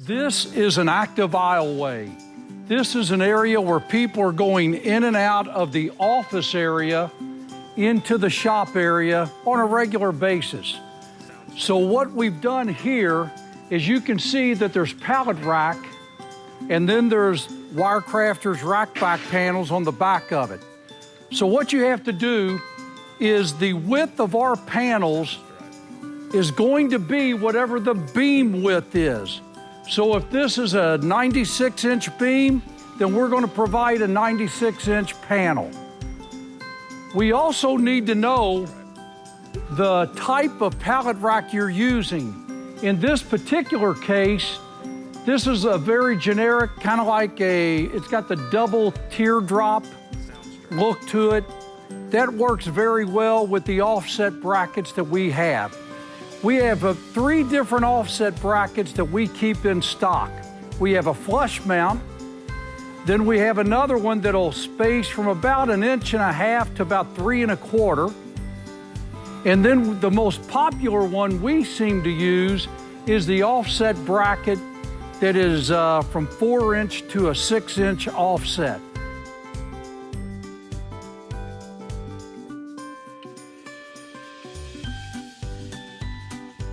This is an active aisleway. This is an area where people are going in and out of the office area into the shop area on a regular basis. So what we've done here is you can see that there's pallet rack, and then there's Wirecrafters rack back panels on the back of it. So what you have to do is the width of our panels is going to be whatever the beam width is. So if this is a 96-inch beam, then we're going to provide a 96-inch panel. We also need to know the type of pallet rack you're using. In this particular case, this is a very generic, kind of like it's got the double teardrop look to it. That works very well with the offset brackets that we have. We have 3 different offset brackets that we keep in stock. We have a flush mount, then we have another one that'll space from about 1.5 inches to about 3 1/4. And then the most popular one we seem to use is the offset bracket that is from 4-inch to a 6-inch offset.